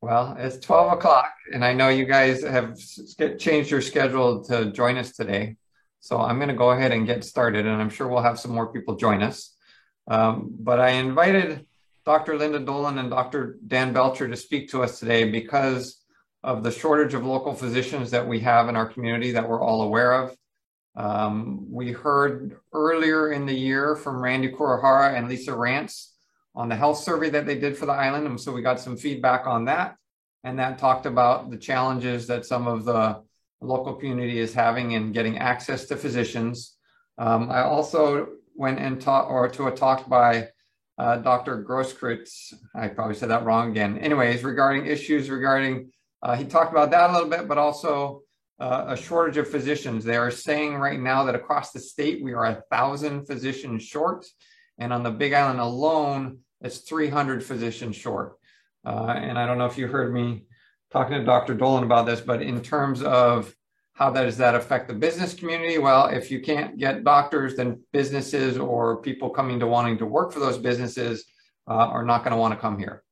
Well, it's 12 o'clock, and I know you guys have changed your schedule to join us today. So I'm going to go ahead and get started, and I'm sure we'll have some more people join us. But I invited Dr. Linda Dolan and Dr. Dan Belcher to speak to us today because of the shortage of local physicians that we have in our community that we're all aware of. We heard earlier in the year from Randy Kurohara and Lisa Rance on the health survey that they did for the island. And so we got some feedback on that. And that talked about the challenges that some of the local community is having in getting access to physicians. I also went and taught to a talk by Dr. Grosskreutz. I probably said that wrong again. Anyways, regarding issues regarding, he talked about that a little bit, but also a shortage of physicians. They are saying right now that across the state, we are 1,000 physicians short. And on the Big Island alone, it's 300 physicians short. And I don't know if you heard me talking to Dr. Dolan about this, but in terms of how does that affect the business community? Well, if you can't get doctors, then businesses or people coming to wanting to work for those businesses are not going to want to come here.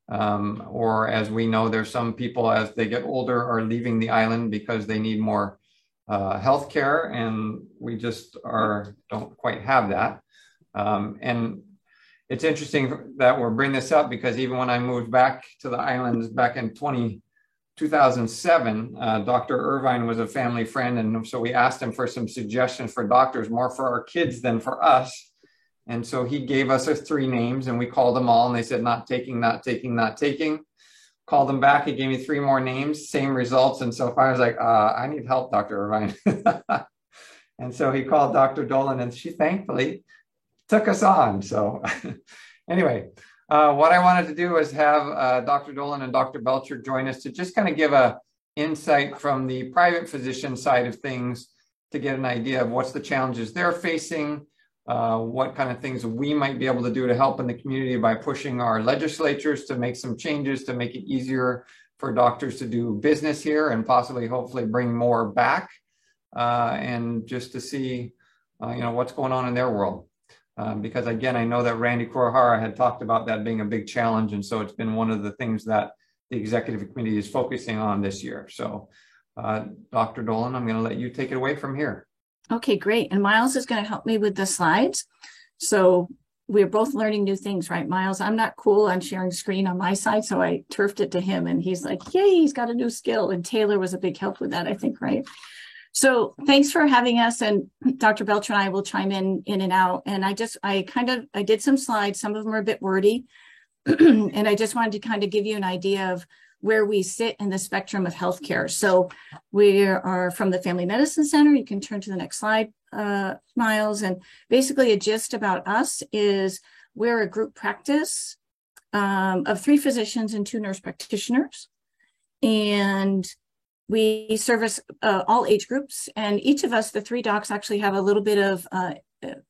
Or as we know, there's some people as they get older are leaving the island because they need more health care, and we just don't quite have that. And it's interesting that we're bringing this up because even when I moved back to the islands back in 2007, Dr. Irvine was a family friend. And so we asked him for some suggestions for doctors, more for our kids than for us. And so he gave us 3 names and we called them all and they said, not taking, not taking, not taking. Called them back. He gave me 3 more names, same results. And so I was like, I need help, Dr. Irvine. And so he called Dr. Dolan and she thankfully took us on. So anyway, what I wanted to do is have Dr. Dolan and Dr. Belcher join us to just kind of give a insight from the private physician side of things to get an idea of what's the challenges they're facing, what kind of things we might be able to do to help in the community by pushing our legislatures to make some changes to make it easier for doctors to do business here and possibly hopefully bring more back and just to see what's going on in their world. Because again, I know that Randy Kurohara had talked about that being a big challenge. And so it's been one of the things that the executive committee is focusing on this year. So Dr. Dolan, I'm going to let you take it away from here. Okay, great. And Miles is going to help me with the slides. So we're both learning new things, right, Miles? I'm not cool on sharing screen on my side, so I turfed it to him and he's like, yay, he's got a new skill. And Taylor was a big help with that, I think, right? So thanks for having us, and Dr. Belcher and I will chime in and out. And I did some slides. Some of them are a bit wordy. And I just wanted to kind of give you an idea of where we sit in the spectrum of healthcare. So we are from the Family Medicine Center. You can turn to the next slide, Miles. And basically a gist about us is we're a group practice of 3 physicians and 2 nurse practitioners. And we service all age groups, and each of us, the 3 docs, actually have a little bit of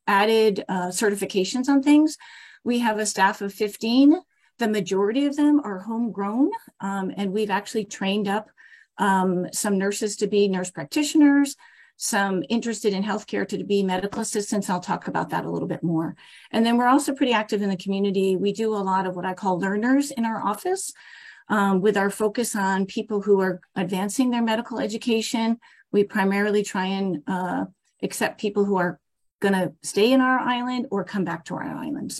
added certifications on things. We have a staff of 15. The majority of them are homegrown, and we've actually trained up some nurses to be nurse practitioners, some interested in healthcare to be medical assistants. I'll talk about that a little bit more. And then we're also pretty active in the community. We do a lot of what I call learners in our office. With our focus on people who are advancing their medical education. We primarily try and accept people who are going to stay in our island or come back to our island.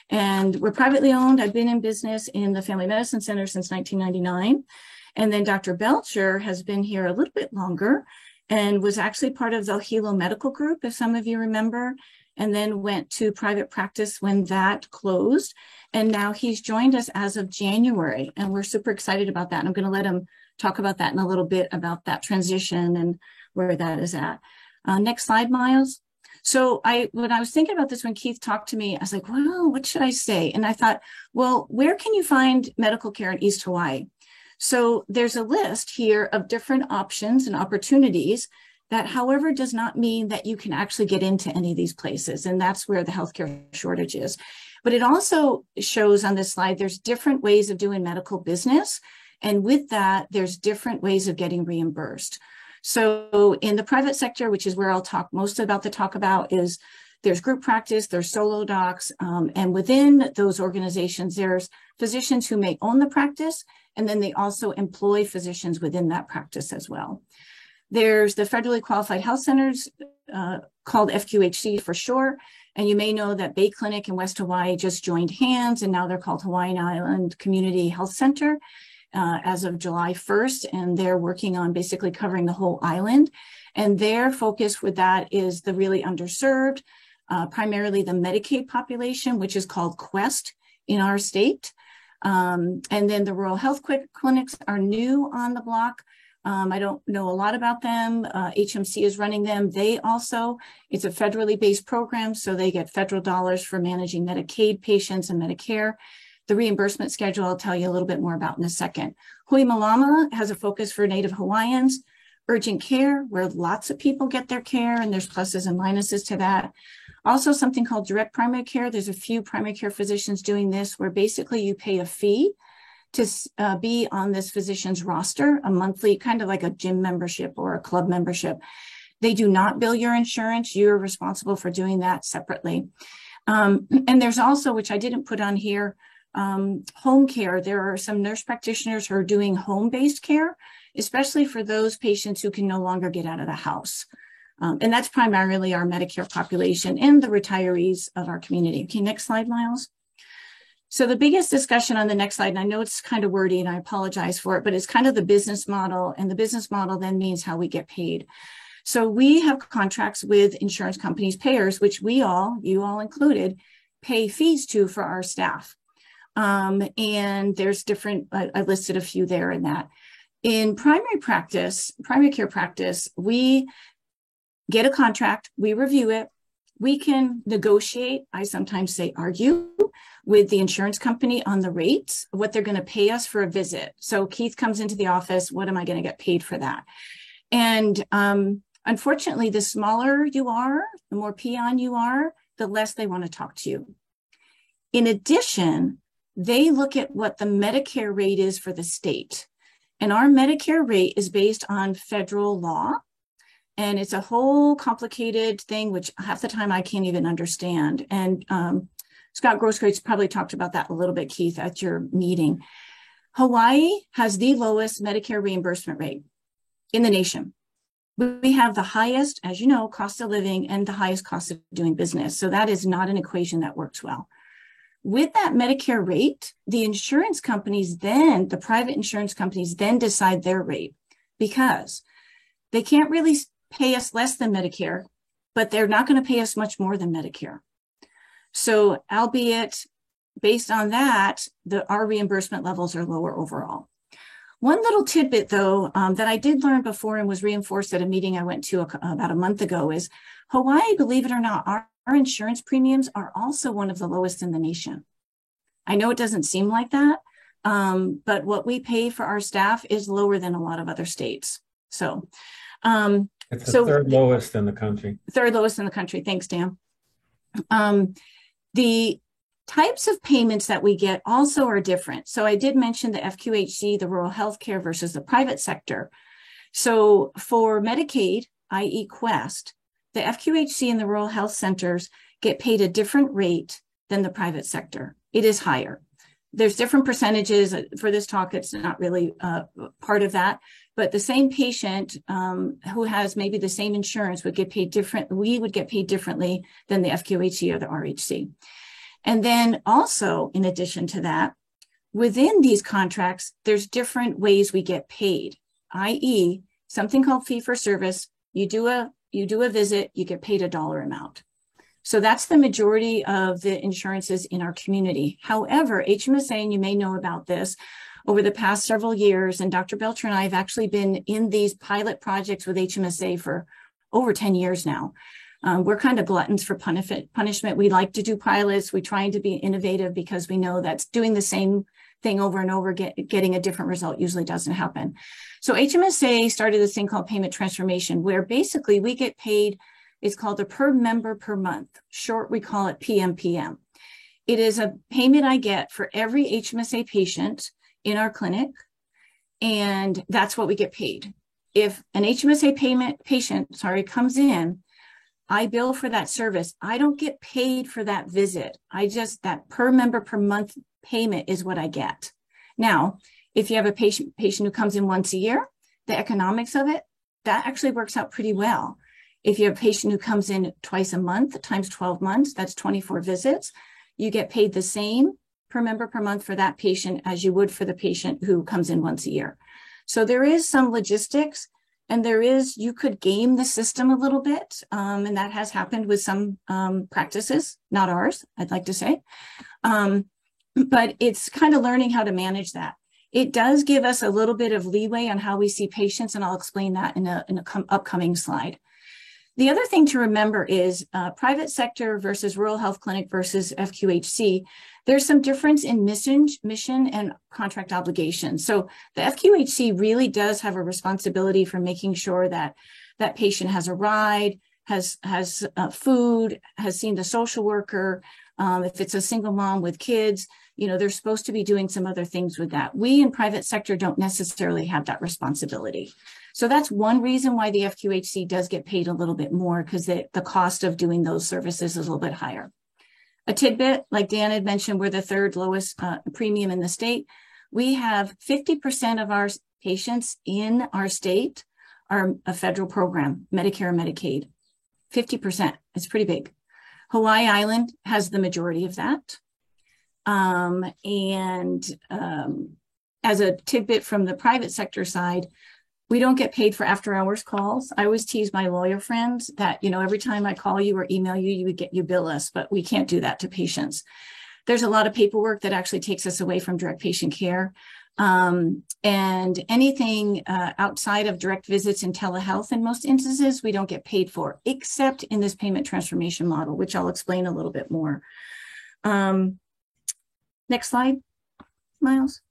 And we're privately owned. I've been in business in the Family Medicine Center since 1999. And then Dr. Belcher has been here a little bit longer and was actually part of the Hilo Medical Group, if some of you remember, and then went to private practice when that closed. And now he's joined us as of January, and we're super excited about that. And I'm going to let him talk about that in a little bit, about that transition and where that is at. Next slide, Miles. So when I was thinking about this, when Keith talked to me, I was like, well, what should I say? And I thought, well, where can you find medical care in East Hawaii? So there's a list here of different options and opportunities that, however, does not mean that you can actually get into any of these places. And that's where the healthcare shortage is. But it also shows on this slide, there's different ways of doing medical business. And with that, there's different ways of getting reimbursed. So in the private sector, which is where I'll talk most about, is there's group practice, there's solo docs, and within those organizations, there's physicians who may own the practice, And then they also employ physicians within that practice as well. There's the federally qualified health centers called FQHC for short. And you may know that Bay Clinic in West Hawaii just joined hands, and now they're called Hawaiian Island Community Health Center as of July 1st. And they're working on basically covering the whole island. And their focus with that is the really underserved, primarily the Medicaid population, which is called Quest in our state. And then the rural health clinics are new on the block. I don't know a lot about them. HMC is running them. It's a federally based program, so they get federal dollars for managing Medicaid patients and Medicare. The reimbursement schedule I'll tell you a little bit more about in a second. Hui Malama has a focus for Native Hawaiians. Urgent care, where lots of people get their care, and there's pluses and minuses to that. Also something called direct primary care. There's a few primary care physicians doing this, where basically you pay a fee to be on this physician's roster, a monthly, kind of like a gym membership or a club membership. They do not bill your insurance. You're responsible for doing that separately. And there's also, which I didn't put on here, home care. There are some nurse practitioners who are doing home-based care, especially for those patients who can no longer get out of the house. And that's primarily our Medicare population and the retirees of our community. Okay, next slide, Miles. So the biggest discussion on the next slide, and I know it's kind of wordy and I apologize for it, but it's kind of the business model, and the business model then means how we get paid. So we have contracts with insurance companies, payers, which you all included, pay fees to for our staff. And there's different, I listed a few there in that. In primary care practice, we get a contract, we review it, we can negotiate, I sometimes say argue, with the insurance company on the rates, what they're going to pay us for a visit. So Keith comes into the office, what am I going to get paid for that? And unfortunately, the smaller you are, the more peon you are, the less they want to talk to you. In addition, they look at what the Medicare rate is for the state. And our Medicare rate is based on federal law. And it's a whole complicated thing, which half the time I can't even understand. And Scott Grosskreutz probably talked about that a little bit, Keith, at your meeting. Hawaii has the lowest Medicare reimbursement rate in the nation. We have the highest, as you know, cost of living and the highest cost of doing business. So that is not an equation that works well. With that Medicare rate, the insurance companies then, the private insurance companies then decide their rate, because they can't really pay us less than Medicare, but they're not going to pay us much more than Medicare. So albeit based on that, our reimbursement levels are lower overall. One little tidbit, though, that I did learn before and was reinforced at a meeting I went to about a month ago is Hawaii, believe it or not, our insurance premiums are also one of the lowest in the nation. I know it doesn't seem like that, but what we pay for our staff is lower than a lot of other states. So it's the third lowest in the country. Third lowest in the country. Thanks, Dan. The types of payments that we get also are different. So I did mention the FQHC, the rural healthcare versus the private sector. So for Medicaid, i.e. Quest, the FQHC and the rural health centers get paid a different rate than the private sector. It is higher. There's different percentages. For this talk, it's not really part of that, but the same patient who has maybe the same insurance would get paid different. We would get paid differently than the FQHC or the RHC. And then also, in addition to that, within these contracts, there's different ways we get paid, i.e. something called fee for service. You do a visit, you get paid a dollar amount. So that's the majority of the insurances in our community. However, HMSA, and you may know about this, over the past several years, and Dr. Belcher and I have actually been in these pilot projects with HMSA for over 10 years now. We're kind of gluttons for punishment. We like to do pilots. We're trying to be innovative because we know that doing the same thing over and over, getting a different result usually doesn't happen. So HMSA started this thing called payment transformation, where basically we get paid. It's called a per member per month. Short, we call it PMPM. It is a payment I get for every HMSA patient in our clinic, and that's what we get paid. If an HMSA patient comes in, I bill for that service. I don't get paid for that visit. That per member per month payment is what I get. Now, If you have a patient who comes in once a year, the economics of it, that actually works out pretty well. If you have a patient who comes in twice a month times 12 months, that's 24 visits. You get paid the same per member per month for that patient as you would for the patient who comes in once a year. So there is some logistics, and you could game the system a little bit. And that has happened with some practices, not ours, I'd like to say. But it's kind of learning how to manage that. It does give us a little bit of leeway on how we see patients, and I'll explain that in an upcoming slide. The other thing to remember is private sector versus rural health clinic versus FQHC. There's some difference in mission and contract obligations. So the FQHC really does have a responsibility for making sure that that patient has a ride, has food, has seen the social worker. If it's a single mom with kids, they're supposed to be doing some other things with that. We in private sector don't necessarily have that responsibility. So that's one reason why the FQHC does get paid a little bit more, because the cost of doing those services is a little bit higher. A tidbit, like Dan had mentioned, we're the third lowest premium in the state. We have 50% of our patients in our state are a federal program, Medicare and Medicaid. 50%, it's pretty big. Hawaii Island has the majority of that. As a tidbit from the private sector side, we don't get paid for after hours calls. I always tease my lawyer friends that, every time I call you or email you, you bill us, but we can't do that to patients. There's a lot of paperwork that actually takes us away from direct patient care. And anything outside of direct visits and telehealth, in most instances, we don't get paid for, except in this payment transformation model, which I'll explain a little bit more. Next slide, Miles.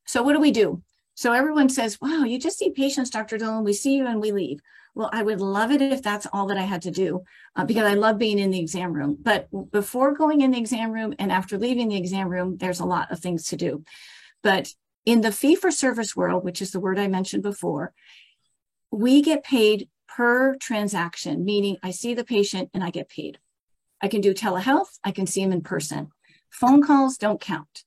So what do? So everyone says, wow, you just see patients, Dr. Dillon, we see you and we leave. Well, I would love it if that's all that I had to do, because I love being in the exam room. But before going in the exam room and after leaving the exam room, there's a lot of things to do. But in the fee-for-service world, which is the word I mentioned before, we get paid per transaction, meaning I see the patient and I get paid. I can do telehealth, I can see them in person. Phone calls don't count.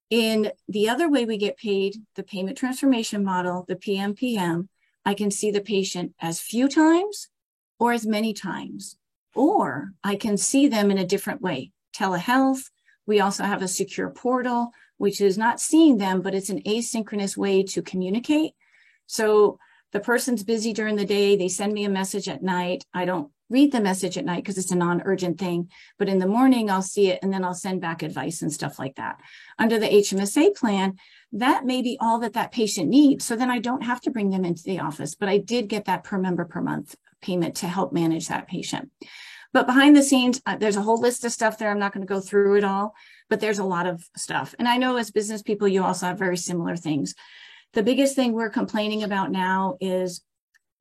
In the other way we get paid, the payment transformation model, the PMPM, I can see the patient as few times or as many times, or I can see them in a different way. Telehealth, we also have a secure portal, which is not seeing them, but it's an asynchronous way to communicate. So the person's busy during the day, they send me a message at night. I don't read the message at night because it's a non-urgent thing, but in the morning I'll see it and then I'll send back advice and stuff like that. Under the HMSA plan, that may be all that patient needs. So then I don't have to bring them into the office, but I did get that per member per month payment to help manage that patient. But behind the scenes, there's a whole list of stuff there. I'm not going to go through it all, but there's a lot of stuff. And I know as business people, you also have very similar things. The biggest thing we're complaining about now is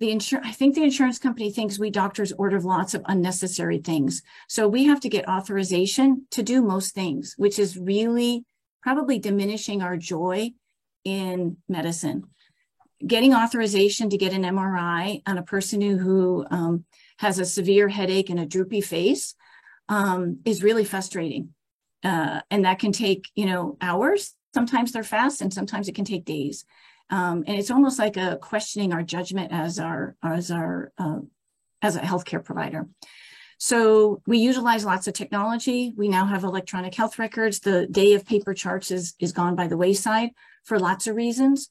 I think the insurance company thinks we doctors order lots of unnecessary things. So we have to get authorization to do most things, which is really probably diminishing our joy in medicine. Getting authorization to get an MRI on a person who has a severe headache and a droopy face is really frustrating. And that can take, hours. Sometimes they're fast and sometimes it can take days. And it's almost like a questioning our judgment as a healthcare provider. So we utilize lots of technology. We now have electronic health records. The day of paper charts is gone by the wayside for lots of reasons.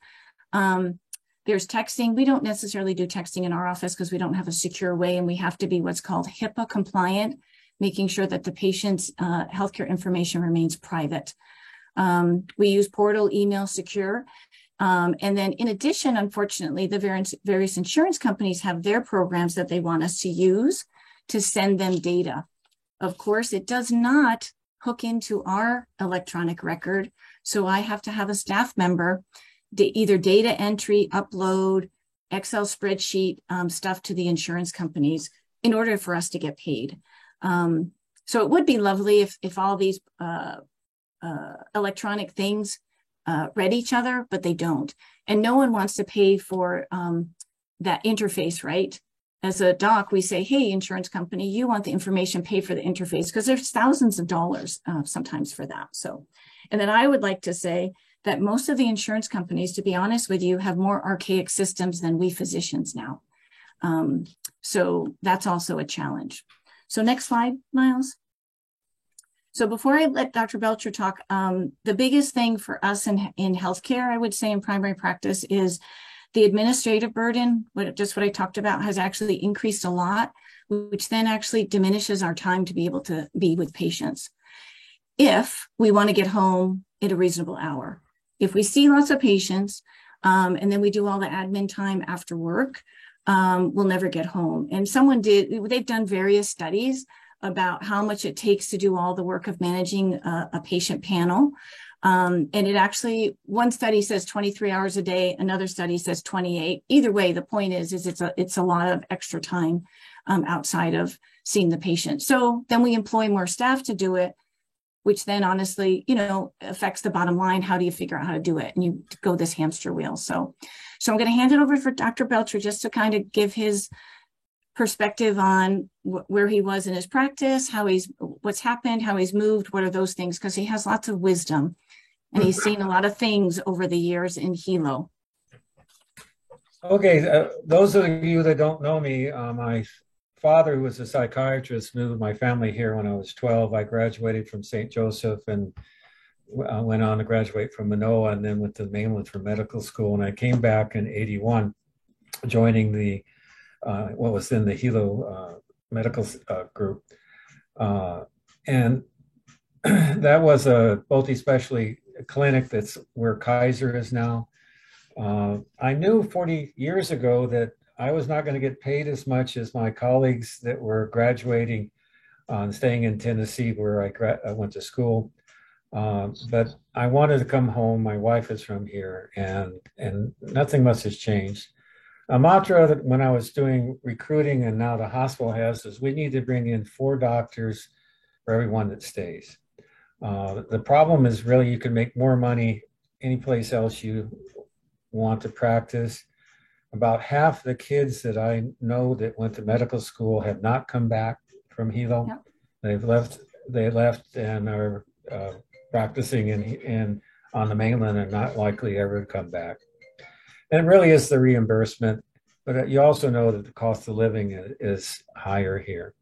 There's texting. We don't necessarily do texting in our office because we don't have a secure way, and we have to be what's called HIPAA compliant, making sure that the patient's healthcare information remains private. We use portal, email, secure. And then in addition, unfortunately, the various insurance companies have their programs that they want us to use to send them data. Of course, it does not hook into our electronic record. So I have to have a staff member either data entry, upload, Excel spreadsheet stuff to the insurance companies in order for us to get paid. So it would be lovely if all these electronic things read each other, but they don't. And no one wants to pay for that interface, right? As a doc, we say, hey, insurance company, you want the information, pay for the interface, because there's thousands of dollars sometimes for that. So, and then I would like to say that most of the insurance companies, to be honest with you, have more archaic systems than we physicians now. So that's also a challenge. So next slide, Miles. So before I let Dr. Belcher talk, the biggest thing for us in healthcare, I would say in primary practice, is the administrative burden, just what I talked about, has actually increased a lot, which then actually diminishes our time to be able to be with patients. If we want to get home at a reasonable hour. If we see lots of patients and then we do all the admin time after work, we'll never get home. And they've done various studies about how much it takes to do all the work of managing a patient panel. And it actually, one study says 23 hours a day, another study says 28. Either way, the point is it's a lot of extra time outside of seeing the patient. So then we employ more staff to do it, which then honestly, affects the bottom line. How do you figure out how to do it? And you go this hamster wheel. So I'm going to hand it over for Dr. Belcher just to kind of give his perspective on where he was in his practice, what's happened, how he's moved, what are those things? Because he has lots of wisdom and he's seen a lot of things over the years in Hilo. Okay, those of you that don't know me, my father, who was a psychiatrist, moved my family here when I was 12. I graduated from St. Joseph and went on to graduate from Manoa and then went to the mainland for medical school. And I came back in 81, joining the what was then the Hilo medical group. And that was a multi-specialty clinic that's where Kaiser is now. I knew 40 years ago that I was not going to get paid as much as my colleagues that were graduating and staying in Tennessee where I went to school. But I wanted to come home. My wife is from here and nothing much has changed. A mantra that when I was doing recruiting and now the hospital has is we need to bring in 4 doctors for everyone that stays. The problem is really you can make more money any place else you want to practice. About half the kids that I know that went to medical school have not come back from Hilo. Yep. They left and are practicing on the mainland and not likely ever to come back. And it really is the reimbursement, but you also know that the cost of living is higher here.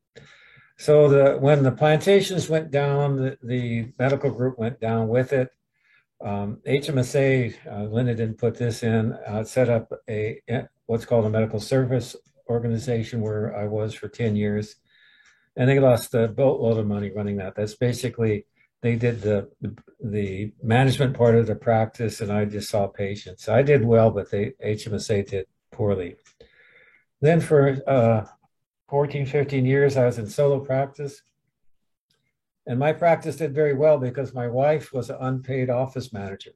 So when the plantations went down, the medical group went down with it. HMSA, Linda didn't put this in, set up what's called a medical service organization where I was for 10 years. And they lost a boatload of money running that. That's basically, they did the management part of the practice and I just saw patients. I did well, but HMSA did poorly. Then for 14, 15 years, I was in solo practice. And my practice did very well because my wife was an unpaid office manager.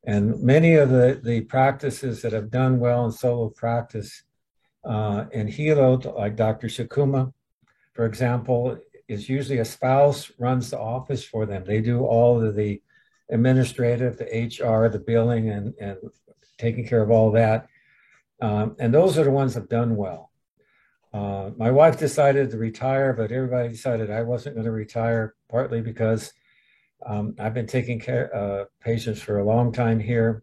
And many of the practices that have done well in solo practice in Hilo, like Dr. Shikuma, for example, is usually a spouse runs the office for them. They do all of the administrative, the HR, the billing, and taking care of all that. And those are the ones that have done well. My wife decided to retire, but everybody decided I wasn't going to retire, partly because I've been taking care of patients for a long time here.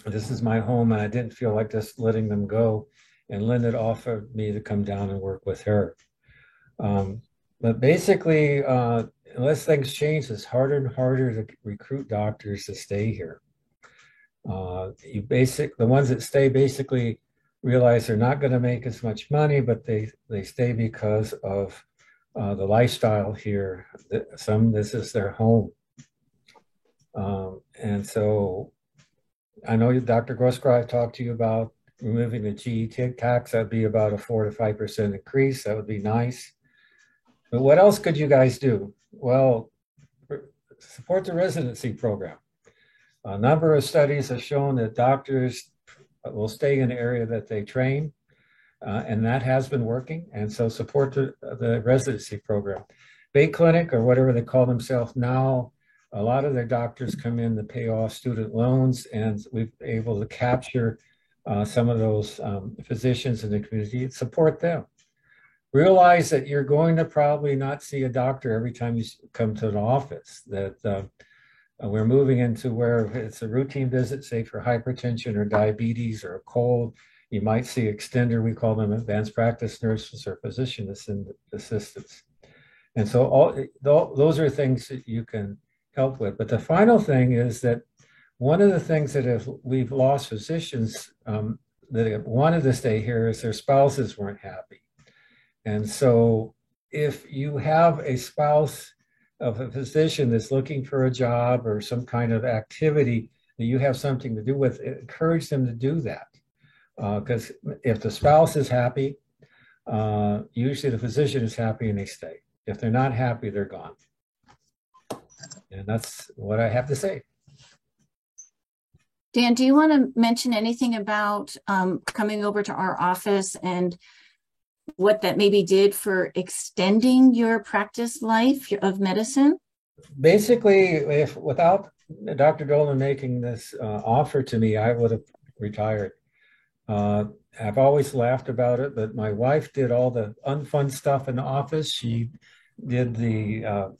This is my home, and I didn't feel like just letting them go. And Linda offered me to come down and work with her. But basically, unless things change, it's harder and harder to recruit doctors to stay here. The ones that stay basically realize they're not going to make as much money, but they stay because of the lifestyle here. This is their home. And so I know Dr. Grosskreutz talked to you about removing the GE tax. That'd be about a 4 to 5% increase. That would be nice. But what else could you guys do? Well, support the residency program. A number of studies have shown that doctors will stay in the area that they train, and that has been working. And so support the residency program. Bay Clinic, or whatever they call themselves now, a lot of their doctors come in to pay off student loans, and we've been able to capture some of those physicians in the community and support them. Realize that you're going to probably not see a doctor every time you come to an office, that We're moving into where it's a routine visit, say for hypertension or diabetes or a cold. You might see extender, we call them advanced practice nurses or physician assistants. And so those are things that you can help with. But the final thing is that one of the things that we've lost physicians that have wanted to stay here is their spouses weren't happy. And so if you have a spouse of a physician that's looking for a job or some kind of activity that you have something to do with, encourage them to do that. Because if the spouse is happy, usually the physician is happy and they stay. If they're not happy, they're gone. And that's what I have to say. Dan, do you want to mention anything about coming over to our office and what that maybe did for extending your practice life of medicine? Basically, if without Dr. Dolan making this offer to me, I would have retired. I've always laughed about it, but my wife did all the unfun stuff in the office. She did the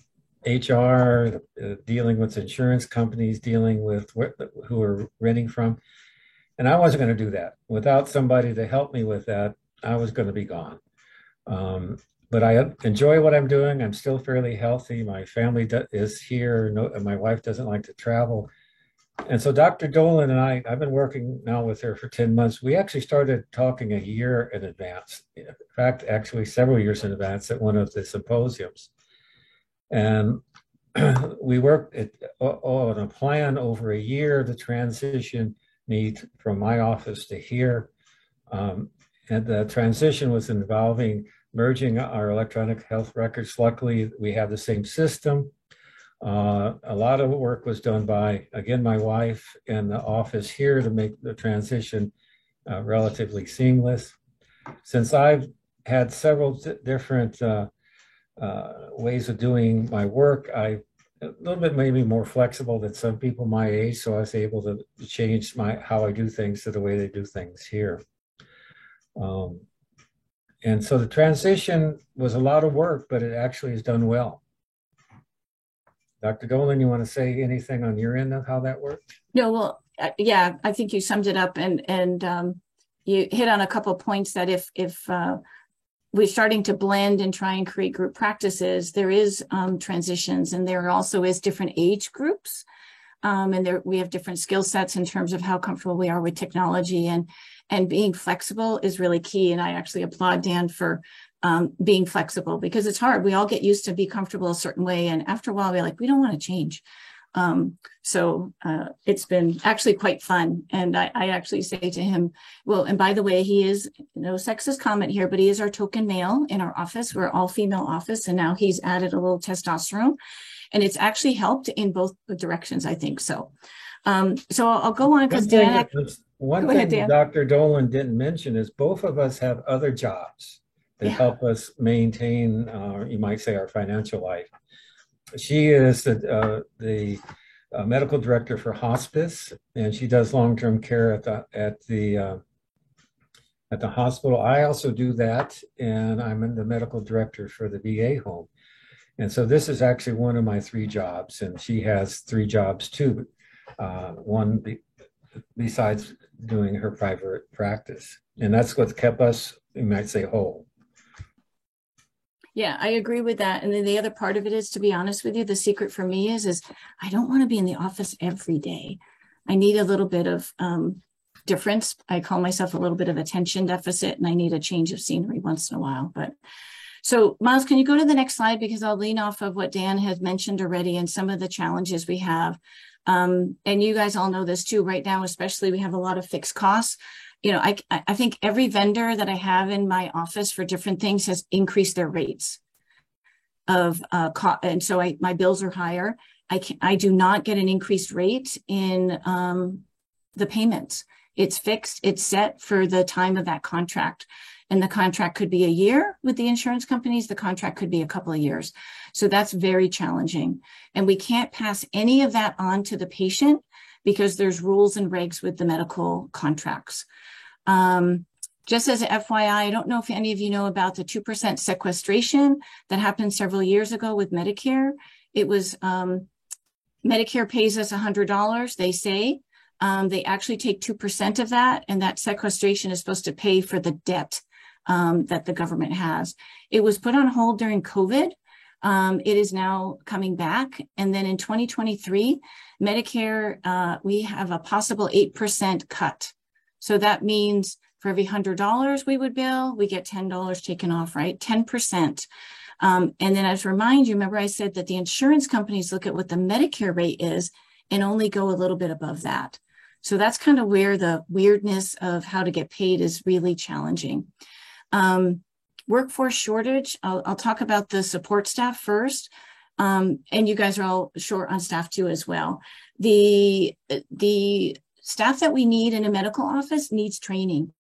HR, dealing with insurance companies, dealing with who we're renting from. And I wasn't going to do that. Without somebody to help me with that, I was going to be gone. But I enjoy what I'm doing. I'm still fairly healthy. My family is here. My wife doesn't like to travel. And so Dr. Dolan and I've been working now with her for 10 months. We actually started talking a year in advance. In fact, actually several years in advance at one of the symposiums. And we worked on a plan over a year to transition me from my office to here. And the transition was involving merging our electronic health records. Luckily, we have the same system. A lot of work was done by, again, my wife and the office here to make the transition relatively seamless. Since I've had several different ways of doing my work, I'm a little bit maybe more flexible than some people my age, so I was able to change how I do things to the way they do things here. And so the transition was a lot of work, but it actually is done well. Dr. Dolan, you want to say anything on your end of how that worked? No, well, yeah, I think you summed it up, and you hit on a couple of points that if we're starting to blend and try and create group practices, there is transitions, and there also is different age groups. And we have different skill sets in terms of how comfortable we are with technology, and being flexible is really key. And I actually applaud Dan for being flexible, because it's hard. We all get used to be comfortable a certain way, and after a while we're like, we don't want to change. So it's been actually quite fun. And I actually say to him, well, and by the way, he is, no sexist comment here, but he is our token male in our office. We're all female office, and now he's added a little testosterone, and it's actually helped in both directions, I think. So I'll go on, because Dan. One thing Dr. Dolan didn't mention is both of us have other jobs that help us maintain, you might say, our financial life. She is the medical director for hospice, and she does long-term care at the hospital. I also do that, and I'm the medical director for the VA home. And so this is actually one of my 3 jobs, and she has 3 jobs too. One besides doing her private practice, and that's what's kept us, you might say, whole. Yeah, I agree with that. And then the other part of it is, to be honest with you, the secret for me is I don't want to be in the office every day. I need a little bit of difference. I call myself a little bit of attention deficit, and I need a change of scenery once in a while. But so, Miles, can you go to the next slide? Because I'll lean off of what Dan has mentioned already and some of the challenges we have. And you guys all know this too. Right now, especially, we have a lot of fixed costs. You know, I think every vendor that I have in my office for different things has increased their rates of and so my bills are higher. I do not get an increased rate in the payments. It's fixed. It's set for the time of that contract. And the contract could be a year with the insurance companies. The contract could be a couple of years. So that's very challenging. And we can't pass any of that on to the patient because there's rules and regs with the medical contracts. Just as an FYI, I don't know if any of you know about the 2% sequestration that happened several years ago with Medicare. It was Medicare pays us $100, they say. They actually take 2% of that, and that sequestration is supposed to pay for the debt that the government has. It was put on hold during COVID. It is now coming back. And then in 2023, Medicare, we have a possible 8% cut. So that means for every $100 we would bill, we get $10 taken off, right? 10%. And then as a reminder, remember I said that the insurance companies look at what the Medicare rate is and only go a little bit above that. So that's kind of where the weirdness of how to get paid is really challenging. Workforce shortage, I'll talk about the support staff first. And you guys are all short on staff too as well. The staff that we need in a medical office needs training.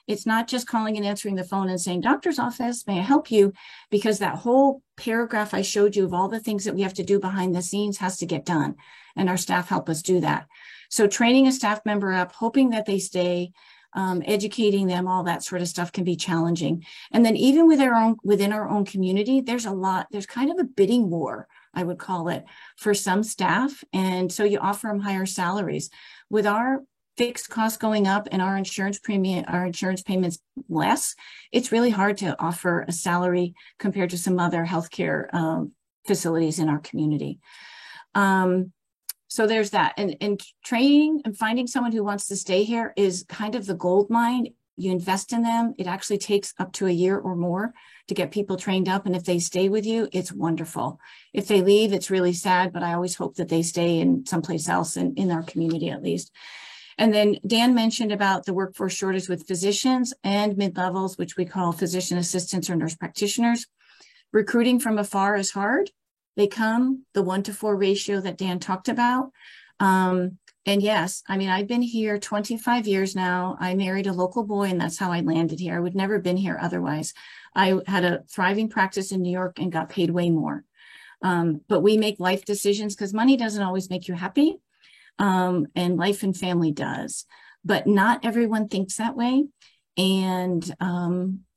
It's not just calling and answering the phone and saying, doctor's office, may I help you? Because that whole paragraph I showed you of all the things that we have to do behind the scenes has to get done. And our staff help us do that. So training a staff member up, hoping that they stay, educating them, all that sort of stuff can be challenging. And then even within our own community, there's kind of a bidding war, I would call it, for some staff. And so you offer them higher salaries. With our fixed costs going up and our insurance payments less, it's really hard to offer a salary compared to some other healthcare facilities in our community. So there's that. And training and finding someone who wants to stay here is kind of the gold mine. You invest in them. It actually takes up to a year or more to get people trained up. And if they stay with you, it's wonderful. If they leave, it's really sad, but I always hope that they stay in someplace else in our community at least. And then Dan mentioned about the workforce shortage with physicians and mid-levels, which we call physician assistants or nurse practitioners. Recruiting from afar is hard. They come, the 1-to-4 ratio that Dan talked about. And yes, I mean, I've been here 25 years now. I married a local boy, and that's how I landed here. I would never have been here otherwise. I had a thriving practice in New York and got paid way more. But we make life decisions because money doesn't always make you happy. And life and family does, but not everyone thinks that way. And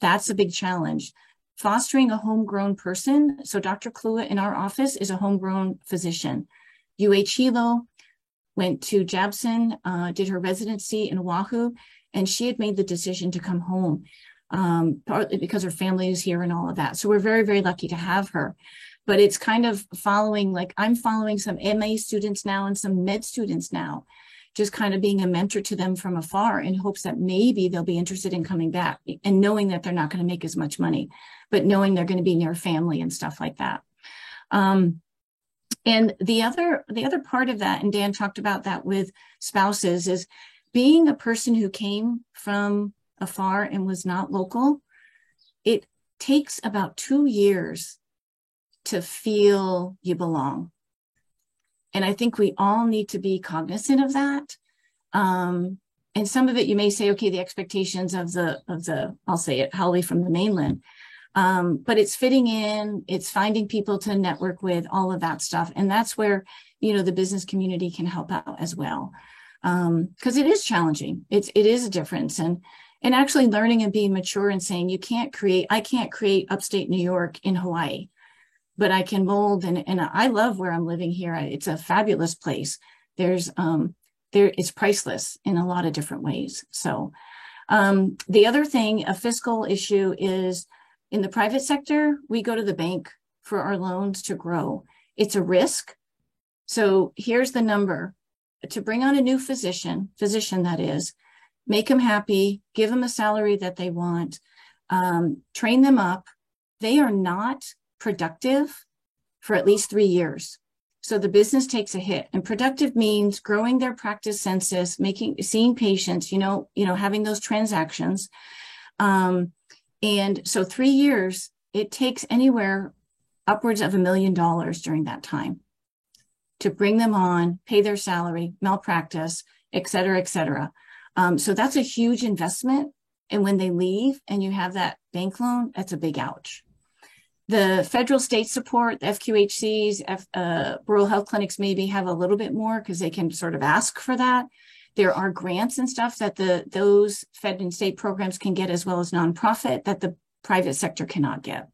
that's a big challenge. Fostering a homegrown person. So Dr. Klua in our office is a homegrown physician. Hilo went to Jabson, did her residency in Oahu, and she had made the decision to come home, partly because her family is here and all of that. So we're very, very lucky to have her. But it's kind of following, like I'm following some MA students now and some med students now, just kind of being a mentor to them from afar in hopes that maybe they'll be interested in coming back and knowing that they're not going to make as much money, but knowing they're going to be near family and stuff like that. And the other part of that, and Dan talked about that with spouses, is being a person who came from afar and was not local. It takes about 2 years to feel you belong. And I think we all need to be cognizant of that. And some of it, you may say, okay, the expectations of the I'll say it, Holly from the mainland. But it's fitting in, it's finding people to network with, all of that stuff. And that's where, the business community can help out as well. Because it is challenging. It is a difference. And actually learning and being mature and saying, I can't create upstate New York in Hawaii. But I can mold, and I love where I'm living here. It's a fabulous place. It's priceless in a lot of different ways. So the other thing, a fiscal issue, is in the private sector, we go to the bank for our loans to grow. It's a risk. So here's the number. To bring on a new physician that is, make them happy, give them a salary that they want, train them up. They are not productive for at least 3 years. So the business takes a hit, and productive means growing their practice census, seeing patients, having those transactions. And so 3 years, it takes anywhere upwards of $1 million during that time to bring them on, pay their salary, malpractice, et cetera, et cetera. So that's a huge investment. And when they leave and you have that bank loan, that's a big ouch. The federal state support, the FQHCs, rural health clinics maybe have a little bit more because they can sort of ask for that. There are grants and stuff that those fed and state programs can get, as well as nonprofit, that the private sector cannot get.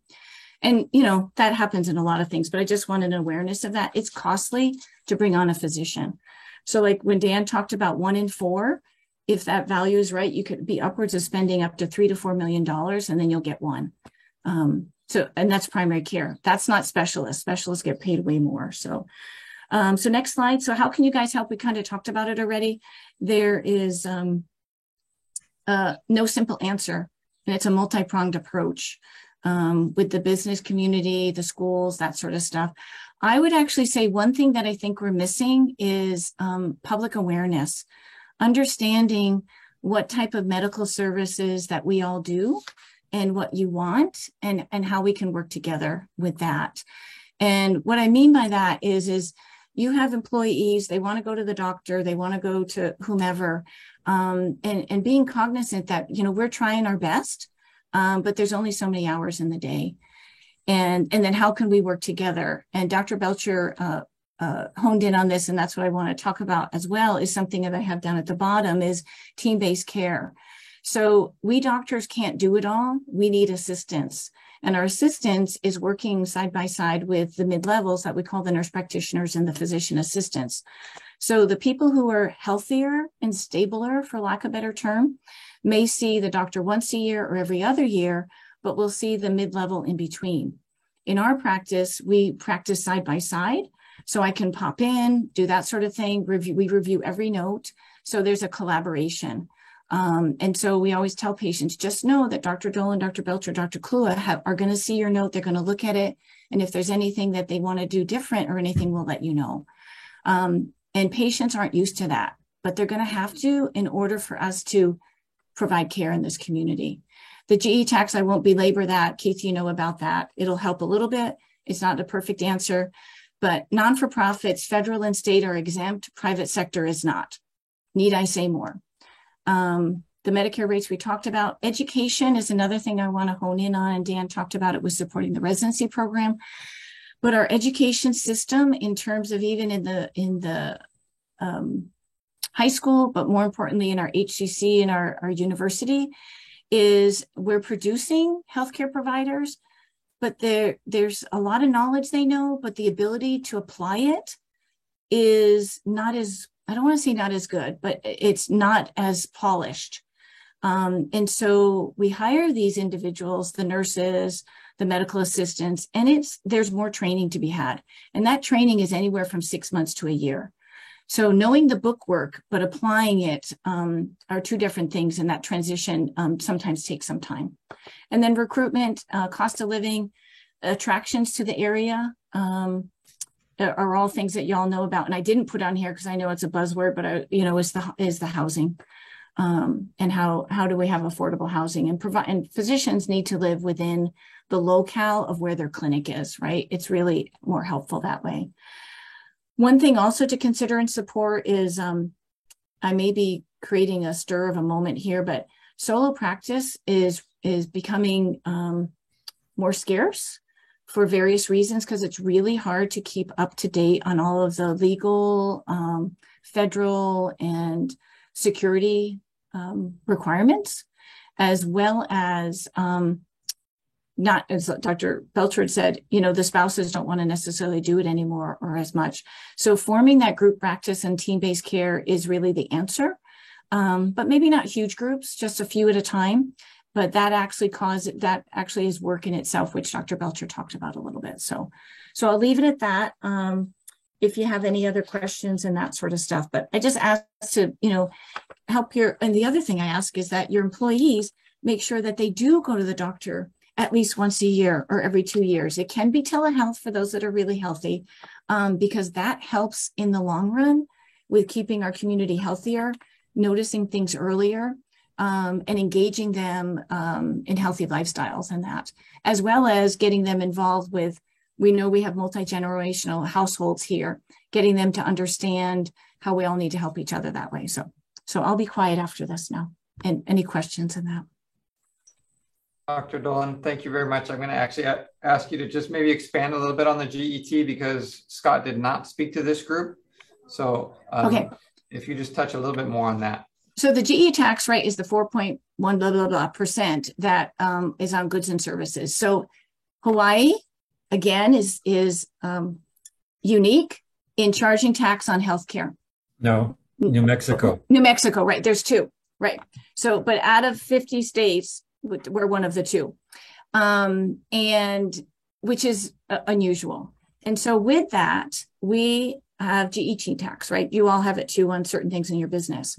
And, that happens in a lot of things, but I just wanted an awareness of that. It's costly to bring on a physician. So like when Dan talked about 1 in 4, if that value is right, you could be upwards of spending up to $3 to $4 million, and then you'll get one. And that's primary care. That's not specialists. Specialists get paid way more. So next slide. So how can you guys help? We kind of talked about it already. There is no simple answer, and it's a multi-pronged approach with the business community, the schools, that sort of stuff. I would actually say one thing that I think we're missing is public awareness, understanding what type of medical services that we all do and what you want and how we can work together with that. And what I mean by that is you have employees, they want to go to the doctor, they want to go to whomever, and being cognizant that, we're trying our best, but there's only so many hours in the day. And then how can we work together? And Dr. Belcher honed in on this, and that's what I want to talk about as well, is something that I have down at the bottom is team-based care. So we doctors can't do it all. We need assistance. And our assistance is working side by side with the mid-levels that we call the nurse practitioners and the physician assistants. So the people who are healthier and stabler, for lack of a better term, may see the doctor once a year or every other year, but we'll see the mid-level in between. In our practice, we practice side by side. So I can pop in, do that sort of thing. We review every note. So there's a collaboration. And so we always tell patients, just know that Dr. Dolan, Dr. Belcher, Dr. Klua are going to see your note. They're going to look at it. And if there's anything that they want to do different or anything, we'll let you know. And patients aren't used to that, but they're going to have to in order for us to provide care in this community. The GE tax, I won't belabor that. Keith, you know about that. It'll help a little bit. It's not a perfect answer, but non-for-profits, federal and state are exempt. Private sector is not. Need I say more? The Medicare rates we talked about. Education is another thing I want to hone in on, and Dan talked about it with supporting the residency program. But our education system, in terms of even in the high school, but more importantly in our HCC and our university, is we're producing healthcare providers, but there's a lot of knowledge they know, but the ability to apply it is not as, I don't want to say not as good, but it's not as polished. And so we hire these individuals, the nurses, the medical assistants, and there's more training to be had. And that training is anywhere from 6 months to a year. So knowing the book work, but applying it are two different things. And that transition sometimes takes some time. And then recruitment, cost of living, attractions to the area are all things that y'all know about. And I didn't put on here because I know it's a buzzword, but is the housing. And how do we have affordable housing and physicians need to live within the locale of where their clinic is, right? It's really more helpful that way. One thing also to consider and support is, I may be creating a stir of a moment here, but solo practice is becoming more scarce for various reasons, because it's really hard to keep up to date on all of the legal, federal, and security requirements, as well as not, as Dr. Belcher had said, the spouses don't want to necessarily do it anymore or as much. So forming that group practice and team-based care is really the answer, but maybe not huge groups, just a few at a time. But that actually is work in itself, which Dr. Belcher talked about a little bit. So I'll leave it at that. If you have any other questions and that sort of stuff, but I just ask to, help and the other thing I ask is that your employees make sure that they do go to the doctor at least once a year or every 2 years. It can be telehealth for those that are really healthy, because that helps in the long run with keeping our community healthier, noticing things earlier, and engaging them in healthy lifestyles and that, as well as getting them involved with, we know we have multi-generational households here, getting them to understand how we all need to help each other that way. So I'll be quiet after this now. And any questions on that? Dr. Dolan, thank you very much. I'm going to actually ask you to just maybe expand a little bit on the GET, because Scott did not speak to this group. So okay, if you just touch a little bit more on that. So the GE tax rate is the 4.1 blah, blah, blah % that is on goods and services. So Hawaii, again, is unique in charging tax on healthcare. No, New Mexico. New Mexico, right. There's two, right. So, but out of 50 states, we're one of the two, and which is unusual. And so with that, we have GET tax, right? You all have it too on certain things in your business.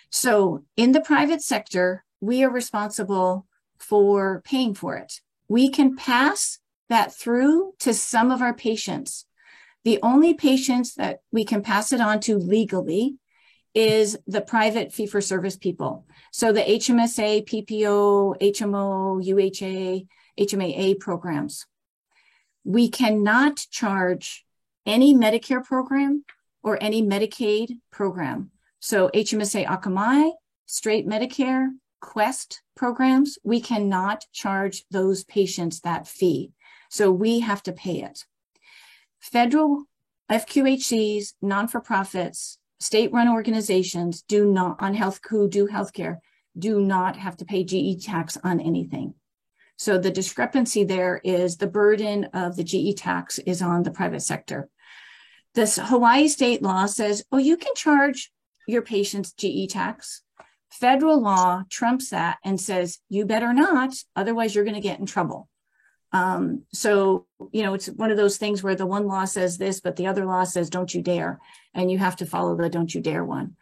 So in the private sector, we are responsible for paying for it. We can pass that through to some of our patients. The only patients that we can pass it on to legally is the private fee-for-service people. So the HMSA, PPO, HMO, UHA, HMAA programs. We cannot charge any Medicare program or any Medicaid program. So HMSA Akamai, straight Medicare, Quest programs, we cannot charge those patients that fee. So we have to pay it. Federal FQHCs, non-for-profits, state-run organizations do not, who do healthcare, do not have to pay GE tax on anything. So the discrepancy there is the burden of the GE tax is on the private sector. This Hawaii state law says, oh, you can charge your patients GE tax. Federal law trumps that and says, you better not, otherwise you're going to get in trouble. So, you know, it's one of those things where the one law says this, but the other law says, don't you dare. And you have to follow the don't you dare one.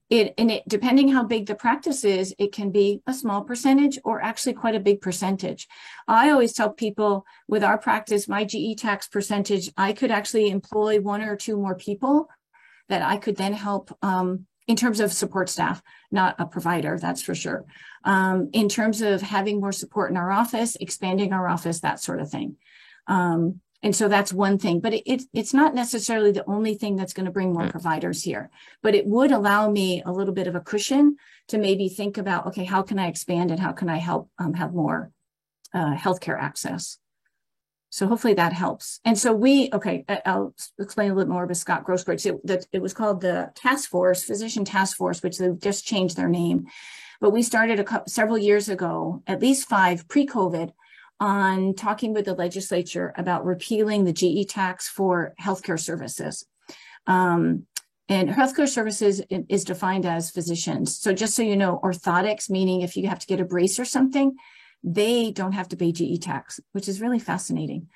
Depending how big the practice is, it can be a small percentage or actually quite a big percentage. I always tell people with our practice, my GE tax percentage, I could actually employ one or two more people that I could then help in terms of support staff, not a provider, that's for sure. In terms of having more support in our office, expanding our office, that sort of thing. And so that's one thing, but it's not necessarily the only thing that's going to bring more providers here, but it would allow me a little bit of a cushion to maybe think about, okay, how can I expand and how can I help have more healthcare access? So hopefully that helps. And so I'll explain a little more about Scott Grosskreutz. It was called the Task Force, Physician Task Force, which they've just changed their name. But we started several years ago, at least 5 pre-COVID, on talking with the legislature about repealing the GE tax for healthcare services. And healthcare services is defined as physicians. So just so you know, orthotics, meaning if you have to get a brace or something, they don't have to pay GE tax, which is really fascinating.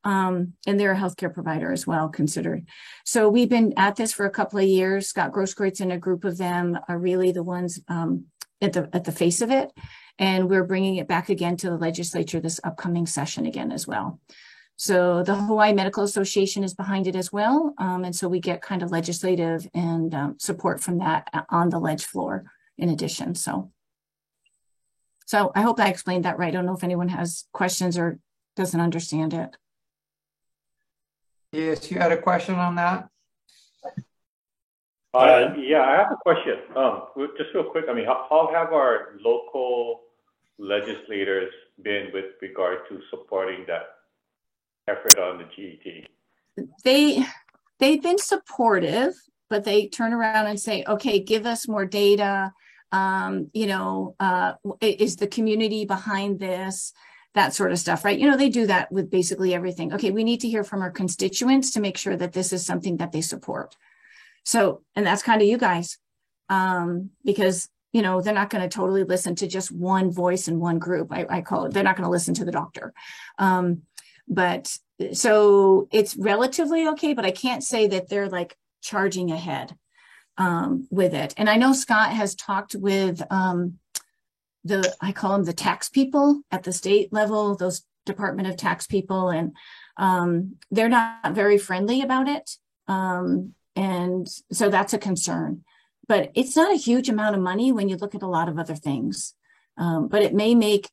And they're a healthcare provider as well, considered. So we've been at this for a couple of years. Scott Grosskreutz and a group of them are really the ones at the face of it. And we're bringing it back again to the legislature this upcoming session again as well. So the Hawaii Medical Association is behind it as well. And so we get kind of legislative and support from that on the ledge floor in addition. So I hope I explained that right. I don't know if anyone has questions or doesn't understand it. Yes, you had a question on that? Yeah, I have a question. Just real quick, I mean, how have our local legislators been with regard to supporting that effort on the GET? They've been supportive, but they turn around and say, okay, give us more data. Is the community behind this? That sort of stuff, right? You know, they do that with basically everything. Okay, we need to hear from our constituents to make sure that this is something that they support. So, and that's kind of you guys, because, you know, they're not going to totally listen to just one voice in one group. I call it, they're not going to listen to the doctor. But so it's relatively okay, but I can't say that they're like charging ahead with it. And I know Scott has talked with I call them the tax people at the state level, those Department of Tax people, and they're not very friendly about it. And so that's a concern, but it's not a huge amount of money when you look at a lot of other things, but it may make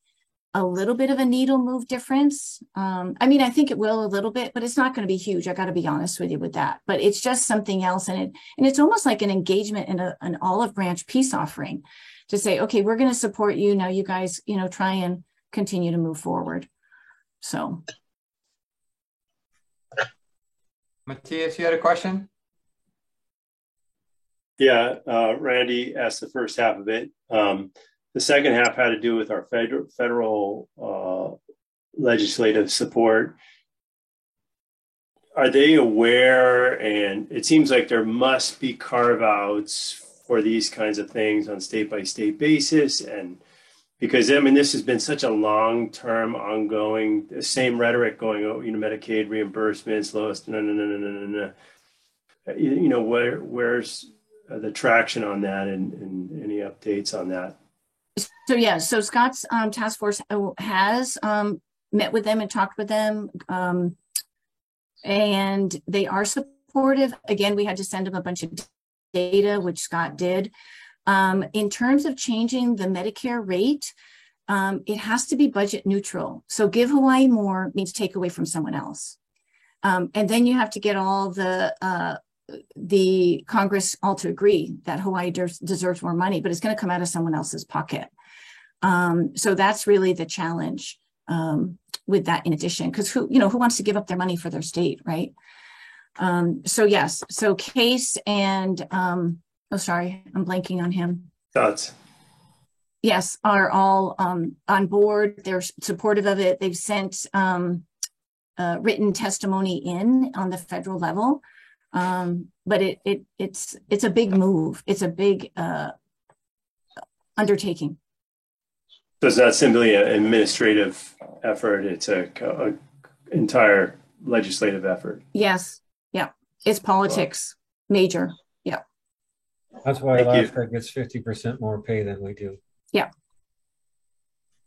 a little bit of a needle move difference. I mean, I think it will a little bit, but it's not going to be huge. I got to be honest with you with that, but it's just something else. And it's almost like an engagement in an olive branch peace offering to say, okay, we're going to support you. Now you guys, you know, try and continue to move forward. So. Matthias, you had a question? Yeah, Randy asked the first half of it. The second half had to do with our federal legislative support. Are they aware? And it seems like there must be carve outs for these kinds of things on state by state basis. And because, I mean, this has been such a long-term ongoing, the same rhetoric going, oh, Medicaid reimbursements, lowest, no. Where's the traction on that, and any updates on that? So yeah, so Scott's task force has met with them and talked with them, and they are supportive. Again, we had to send them a bunch of data, which Scott did. In terms of changing the Medicare rate, it has to be budget neutral. So give Hawaii more means take away from someone else. And then you have to get all the Congress all to agree that Hawaii deserves more money, but it's going to come out of someone else's pocket. So that's really the challenge with that in addition, because who wants to give up their money for their state, right? So yes, so Case and, oh, sorry, I'm blanking on him. Thoughts? Yes, are all on board. They're supportive of it. They've sent written testimony in on the federal level. But it's a big move. It's a big undertaking. So it's not simply an administrative effort. It's a entire legislative effort. Yes. Yeah. It's politics. Major. Yeah. That's why Alaska gets 50% more pay than we do. Yeah.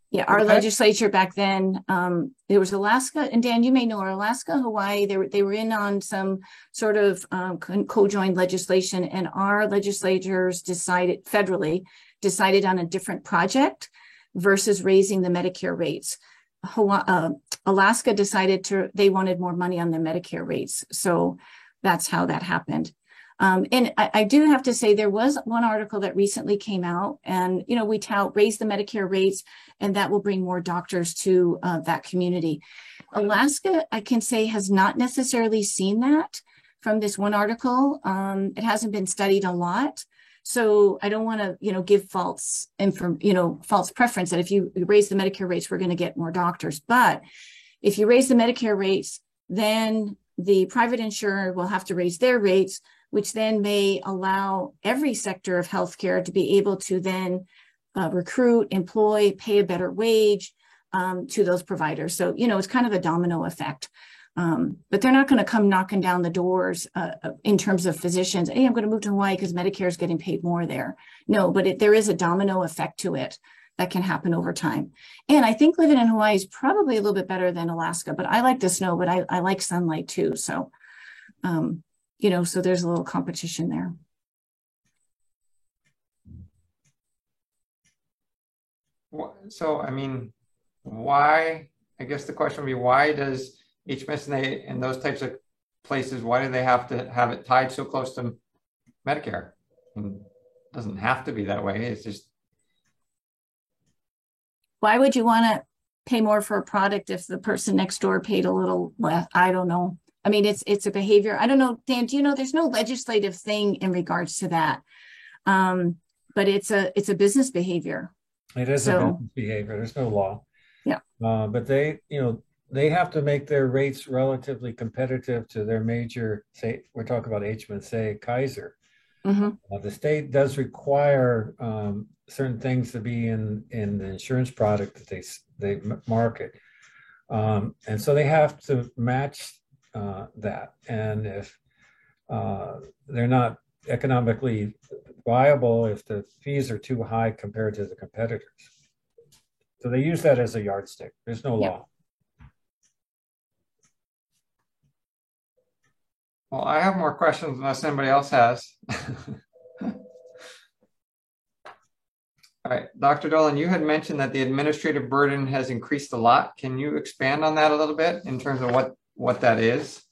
Yeah, our legislature back then, there was Alaska, and Dan, you may know, Alaska, Hawaii, they were in on some sort of co-joined legislation, and our legislators federally decided on a different project versus raising the Medicare rates. Alaska decided they wanted more money on the Medicare rates. So that's how that happened. And I do have to say, there was one article that recently came out, and, we tout raise the Medicare rates, and that will bring more doctors to that community. Alaska, I can say, has not necessarily seen that from this one article. It hasn't been studied a lot. So I don't want to, give false preference that if you raise the Medicare rates, we're going to get more doctors. But if you raise the Medicare rates, then the private insurer will have to raise their rates, which then may allow every sector of healthcare to be able to then recruit, employ, pay a better wage to those providers. So, it's kind of a domino effect. But they're not going to come knocking down the doors in terms of physicians. Hey, I'm going to move to Hawaii because Medicare is getting paid more there. No, but there is a domino effect to it that can happen over time. And I think living in Hawaii is probably a little bit better than Alaska, but I like the snow, but I like sunlight too. So, so there's a little competition there. So, why, I guess the question would be, why does HMSA and those types of places, why do they have to have it tied so close to Medicare? It doesn't have to be that way. It's just. Why would you want to pay more for a product if the person next door paid a little less? I don't know. It's a behavior. I don't know, Dan, do you know there's no legislative thing in regards to that? But it's a business behavior. It is a business behavior. There's no law. Yeah. But they have to make their rates relatively competitive to their major, say, we're talking about HMSA, Kaiser. Mm-hmm. The state does require certain things to be in the insurance product that they market. And so they have to match that. And if they're not economically viable, if the fees are too high compared to the competitors. So they use that as a yardstick. There's no law. Well, I have more questions unless anybody else has. All right, Dr. Dolan, you had mentioned that the administrative burden has increased a lot. Can you expand on that a little bit in terms of what that is?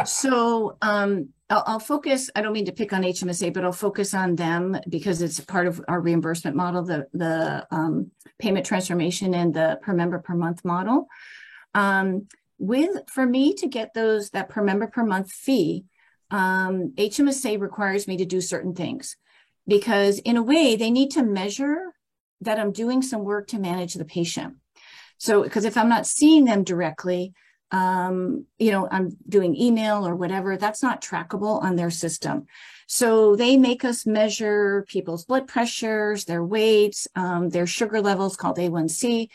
So I'll focus, I don't mean to pick on HMSA, but I'll focus on them because it's part of our reimbursement model, the payment transformation and the per member per month model. For me to get that per member per month fee, HMSA requires me to do certain things because in a way they need to measure that I'm doing some work to manage the patient. So, because if I'm not seeing them directly, I'm doing email or whatever, that's not trackable on their system. So they make us measure people's blood pressures, their weights, their sugar levels called A1C.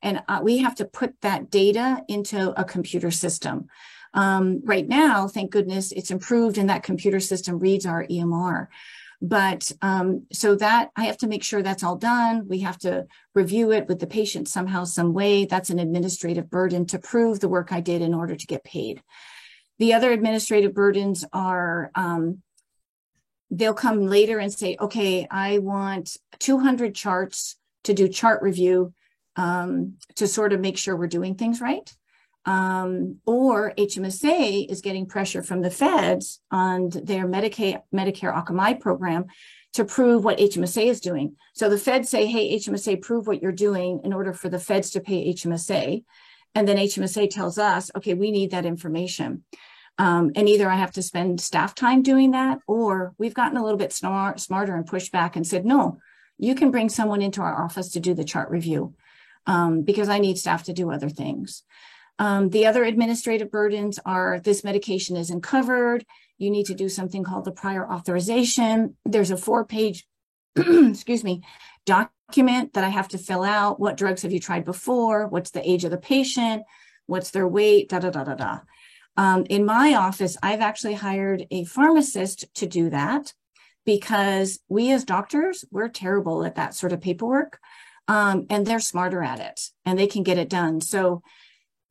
And we have to put that data into a computer system. Right now, thank goodness it's improved and that computer system reads our EMR. But so that I have to make sure that's all done. We have to review it with the patient somehow, some way. That's an administrative burden to prove the work I did in order to get paid. The other administrative burdens are they'll come later and say, okay, I want 200 charts to do chart review to sort of make sure we're doing things right. Or HMSA is getting pressure from the feds on their Medicare Akamai program to prove what HMSA is doing. So the feds say, hey, HMSA, prove what you're doing in order for the feds to pay HMSA. And then HMSA tells us, okay, we need that information. And either I have to spend staff time doing that, or we've gotten a little bit smarter and pushed back and said, no, you can bring someone into our office to do the chart review because I need staff to do other things. The other administrative burdens are this medication isn't covered. You need to do something called the prior authorization. There's a 4-page, excuse me, document that I have to fill out. What drugs have you tried before? What's the age of the patient? What's their weight? In my office, I've actually hired a pharmacist to do that because we as doctors, we're terrible at that sort of paperwork, and they're smarter at it and they can get it done. So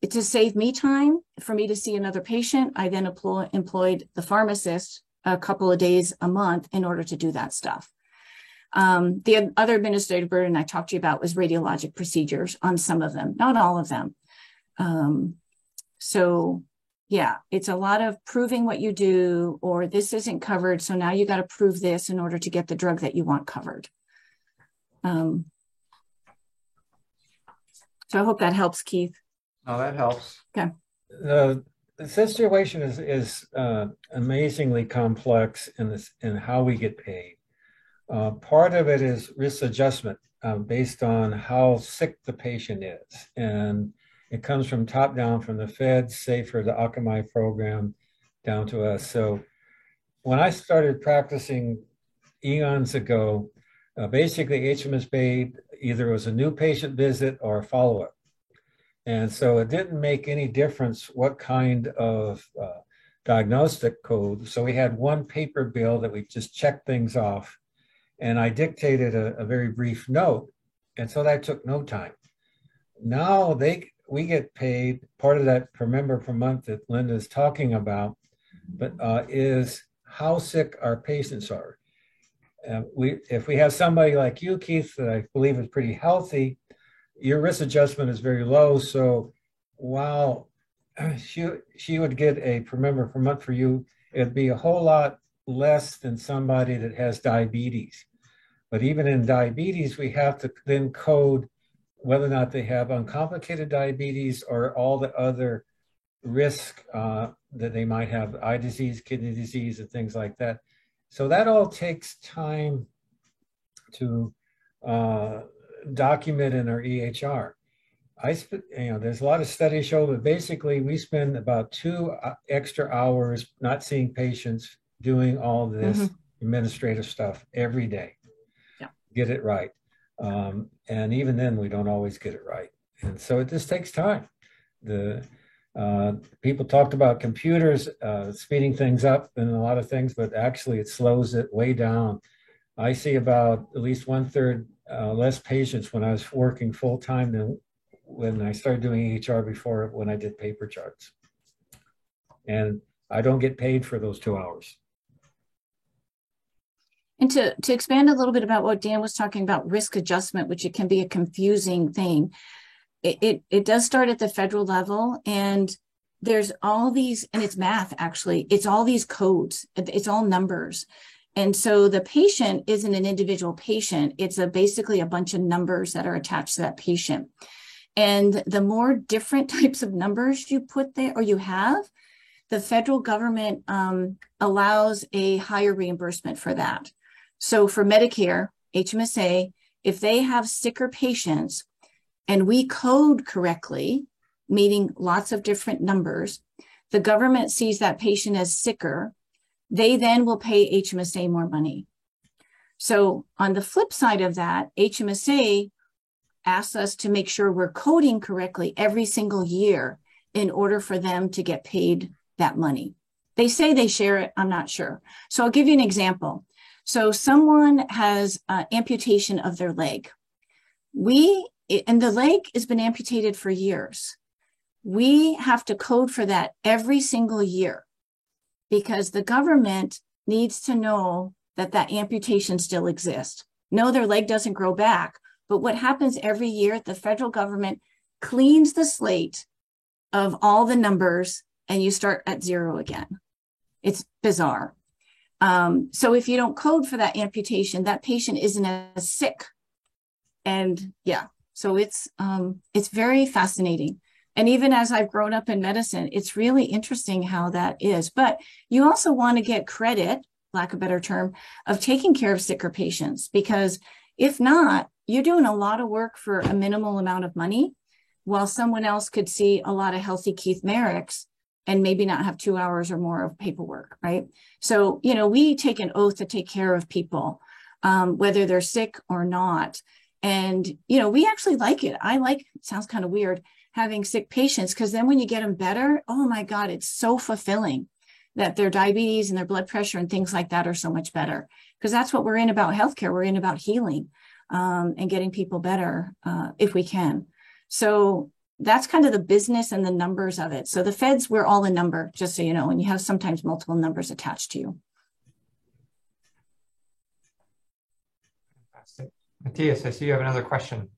to save me time for me to see another patient, I then employed the pharmacist a couple of days a month in order to do that stuff. The other administrative burden I talked to you about was radiologic procedures on some of them, not all of them. So yeah, it's a lot of proving what you do, or this isn't covered, so now you got to prove this in order to get the drug that you want covered. So I hope that helps, Keith. Oh, that helps. Okay. The situation is amazingly complex in how we get paid. Part of it is risk adjustment based on how sick the patient is. And it comes from top down, from the feds, say for the Akamai program, down to us. So when I started practicing eons ago, basically HMS paid either it was a new patient visit or a follow-up. And so it didn't make any difference what kind of diagnostic code. So we had one paper bill that we just checked things off. And I dictated a very brief note. And so that took no time. Now we get paid, part of that per member per month that Linda is talking about, but is how sick our patients are. If we have somebody like you, Keith, that I believe is pretty healthy, your risk adjustment is very low. So while she would get a per member per month for you, it'd be a whole lot less than somebody that has diabetes. But even in diabetes, we have to then code whether or not they have uncomplicated diabetes or all the other risk that they might have, eye disease, kidney disease, and things like that. So that all takes time to document in our EHR. There's a lot of studies show that basically we spend about 2 extra hours not seeing patients doing all this administrative stuff every day. Yeah. Get it right. And even then we don't always get it right. And so it just takes time. The people talked about computers speeding things up and a lot of things, but actually it slows it way down. I see about at least 1/3 less patients when I was working full time than when I started doing EHR before, when I did paper charts. And I don't get paid for those 2 hours. And to expand a little bit about what Dan was talking about, risk adjustment, which it can be a confusing thing. It does start at the federal level, and there's all these, and it's math actually, it's all these codes, it's all numbers. And so the patient isn't an individual patient, it's basically a bunch of numbers that are attached to that patient. And the more different types of numbers you put there, or you have, the federal government allows a higher reimbursement for that. So for Medicare, HMSA, if they have sicker patients and we code correctly, meaning lots of different numbers, the government sees that patient as sicker, they then will pay HMSA more money. So on the flip side of that, HMSA asks us to make sure we're coding correctly every single year in order for them to get paid that money. They say they share it, I'm not sure. So I'll give you an example. So someone has amputation of their leg. And the leg has been amputated for years. We have to code for that every single year because the government needs to know that that amputation still exists. No, their leg doesn't grow back, but what happens every year, the federal government cleans the slate of all the numbers and you start at zero again. It's bizarre. So if you don't code for that amputation, that patient isn't as sick. And yeah, so it's very fascinating. And even as I've grown up in medicine, it's really interesting how that is. But you also want to get credit, lack of a better term, of taking care of sicker patients, because if not, you're doing a lot of work for a minimal amount of money, while someone else could see a lot of healthy Keith Merricks and maybe not have 2 hours or more of paperwork, right? So, we take an oath to take care of people, whether they're sick or not. And, we actually like it. It sounds kind of weird, having sick patients, because then when you get them better, oh my God, it's so fulfilling that their diabetes and their blood pressure and things like that are so much better. Because that's what we're in about healthcare. We're in about healing and getting people better if we can. So that's kind of the business and the numbers of it. So the feds, we're all a number, just so you know, and you have sometimes multiple numbers attached to you. Fantastic. Matthias, I see you have another question.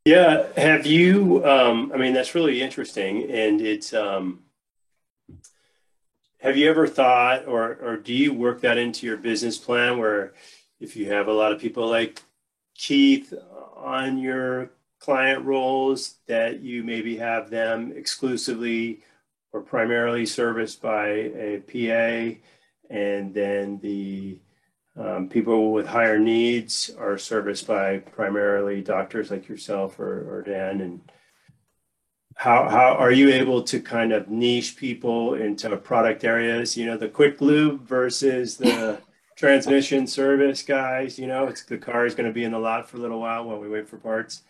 Yeah, have you, that's really interesting. And it's, have you ever thought, or do you work that into your business plan where if you have a lot of people like Keith on your client roles, that you maybe have them exclusively or primarily serviced by a PA, and then the people with higher needs are serviced by primarily doctors like yourself or Dan? And how are you able to kind of niche people into product areas, the quick lube versus the transmission service guys? The car is going to be in the lot for a little while while we wait for parts.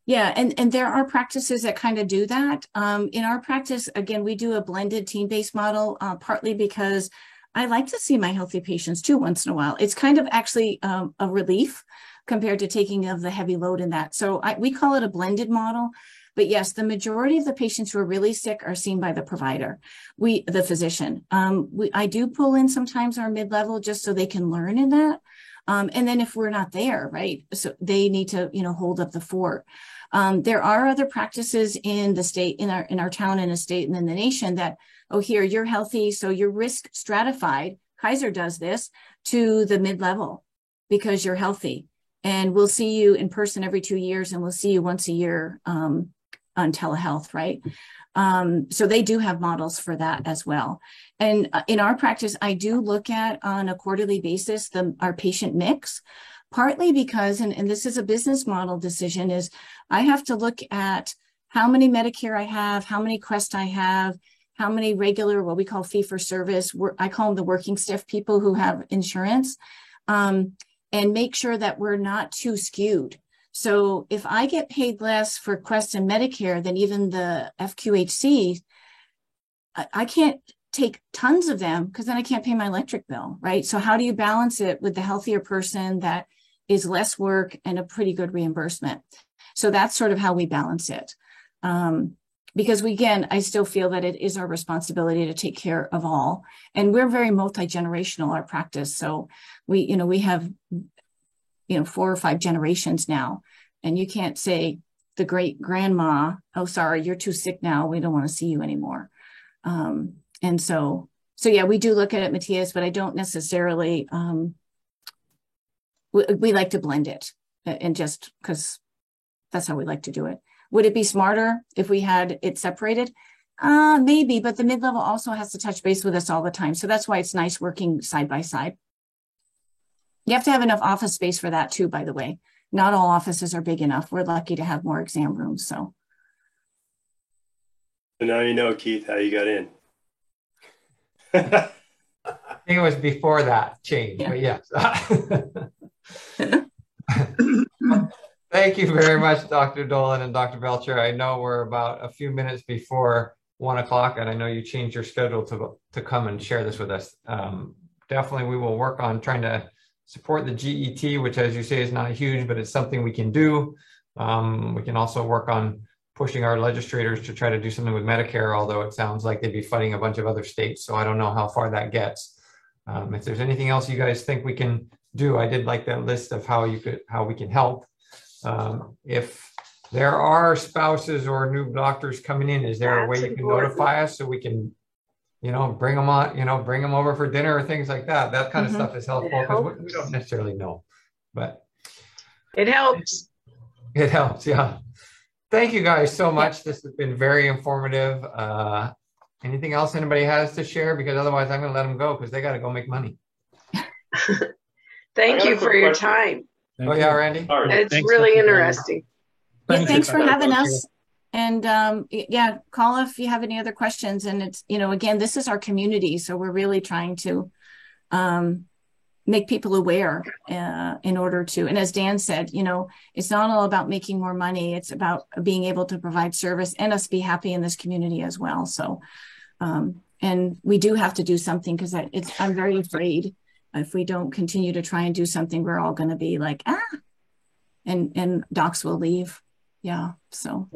Yeah, and there are practices that kind of do that. In our practice, again, we do a blended team-based model, partly because I like to see my healthy patients too once in a while. It's kind of actually a relief compared to taking of the heavy load in that. So we call it a blended model. But yes, the majority of the patients who are really sick are seen by the provider, the physician. I do pull in sometimes our mid-level just so they can learn in that. And then if we're not there, right, so they need to, hold up the fort. There are other practices in the state, in our town and a state and in the nation that, here, you're healthy, so you're risk stratified. Kaiser does this to the mid-level because you're healthy. And we'll see you in person every 2 years, and we'll see you once a year on telehealth, right? So they do have models for that as well. And in our practice, I do look at on a quarterly basis our patient mix, partly because, and this is a business model decision, is I have to look at how many Medicare I have, how many Quest I have, how many regular, what we call fee for service, I call them the working stiff people who have insurance, and make sure that we're not too skewed. So if I get paid less for Quest and Medicare than even the FQHC, I can't take tons of them because then I can't pay my electric bill, right? So how do you balance it with the healthier person that is less work and a pretty good reimbursement? So that's sort of how we balance it. Because I still feel that it is our responsibility to take care of all. And we're very multi-generational, our practice. So we have 4 or 5 generations now. And you can't say the great grandma, oh, sorry, you're too sick now, we don't want to see you anymore. And so yeah, we do look at it, Matthias, but I don't necessarily, we like to blend it, and just because that's how we like to do it. Would it be smarter if we had it separated? Maybe, but the mid-level also has to touch base with us all the time. So that's why it's nice working side by side. You have to have enough office space for that too, by the way. not all offices are big enough. We're lucky to have more exam rooms. So now you know, Keith, how you got in. I think it was before that change, but yes. Thank you very much, Dr. Dolan and Dr. Belcher. I know we're about a few minutes before 1 o'clock, and I know you changed your schedule to come and share this with us. Definitely, we will work on trying to support the GET, which, as you say, is not huge, but it's something we can do. We can also work on pushing our legislators to try to do something with Medicare, although it sounds like they'd be fighting a bunch of other states. So I don't know how far that gets. If there's anything else you guys think we can do, I did like that list of how we can help. If there are spouses or new doctors coming in, is there a way you can notify us so we can, bring them on, bring them over for dinner or things like that? That kind of stuff is helpful because we don't necessarily know, but it helps. It helps, yeah. Thank you guys so much. This has been very informative. Anything else anybody has to share? Because otherwise I'm going to let them go because they got to go make money. Thank you for your time. Yeah, Randy. It's really interesting. Yeah, thanks for having us. And yeah, call if you have any other questions. And it's, again, this is our community. So we're really trying to make people aware in order to, and as Dan said, it's not all about making more money. It's about being able to provide service and us be happy in this community as well. So, and we do have to do something because I'm very afraid if we don't continue to try and do something, we're all going to be like, and docs will leave. Yeah. So,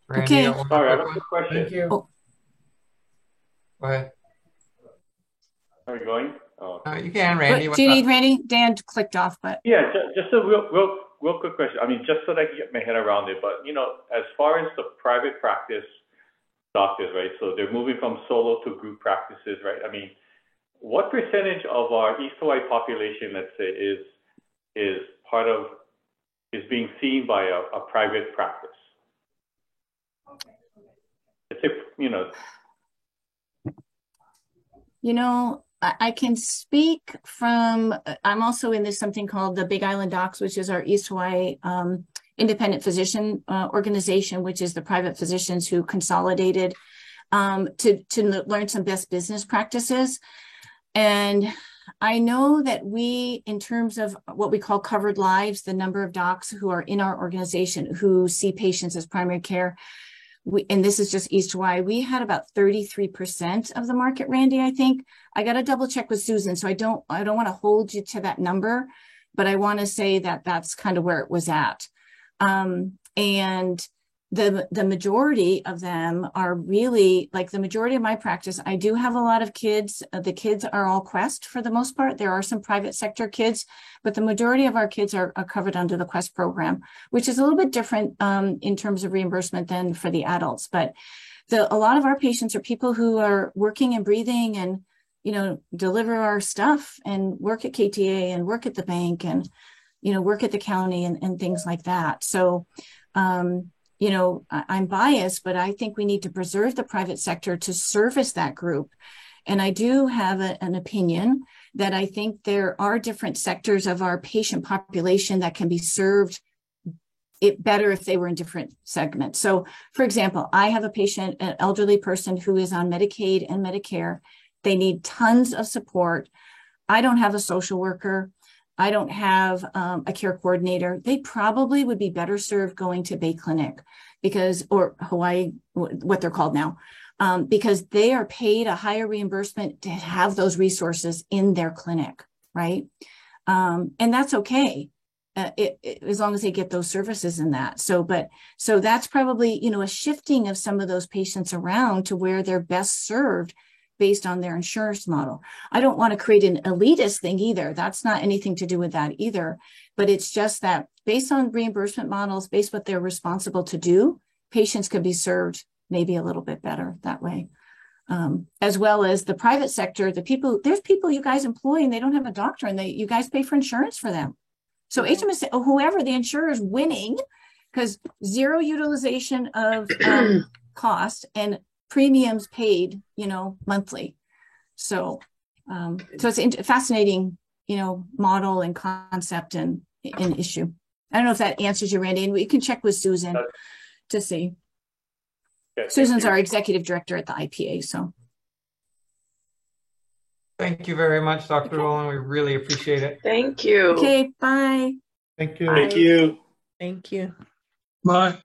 Randy, okay. Sorry, I have a quick question. Thank you. Go ahead. Are we going? You can, Randy. Do you need Randy? Dan clicked off, but Yeah, just a real quick question. I mean, just so that I can get my head around it, but as far as the private practice doctors, right? So they're moving from solo to group practices, right? I mean, what percentage of our East Hawaii population, let's say, is being seen by a private practice? It's I can speak from, I'm also in this something called the Big Island Docs, which is our East Hawaii independent physician organization, which is the private physicians who consolidated to learn some best business practices. And I know that we, in terms of what we call covered lives, the number of docs who are in our organization who see patients as primary care, and this is just East Hawaii, we had about 33% of the market, Randy, I think. I got to double check with Susan. So I don't want to hold you to that number, but I want to say that that's kind of where it was at. And the majority of them are really, like the majority of my practice, I do have a lot of kids. The kids are all Quest for the most part. There are some private sector kids, but the majority of our kids are covered under the Quest program, which is a little bit different in terms of reimbursement than for the adults. But a lot of our patients are people who are working and breathing and, deliver our stuff and work at KTA and work at the bank and, work at the county and things like that. So, I'm biased, but I think we need to preserve the private sector to service that group. And I do have an opinion that I think there are different sectors of our patient population that can be served better if they were in different segments. So, for example, I have a patient, an elderly person who is on Medicaid and Medicare. They need tons of support. I don't have a social worker. I don't have a care coordinator. They probably would be better served going to Bay Clinic or Hawaii, what they're called now, because they are paid a higher reimbursement to have those resources in their clinic, right? And that's okay, as long as they get those services in that. So that's probably, a shifting of some of those patients around to where they're best served based on their insurance model. I don't want to create an elitist thing either. That's not anything to do with that either. But it's just that based on reimbursement models, based what they're responsible to do, patients could be served maybe a little bit better that way. As well as the private sector, there's people you guys employ and they don't have a doctor and you guys pay for insurance for them. So HMS, whoever the insurer is winning, because zero utilization of cost and premiums paid, monthly. So, so it's a fascinating, model and concept, and an issue. I don't know if that answers you, Randy, and we can check with Susan to see. Okay, Susan's thank our you. executive director at the IPA, so. Thank you very much, Dr. Okay. Rowland. We really appreciate it. Thank you. Okay, bye. Thank you. Bye. Thank you. Thank you. Bye.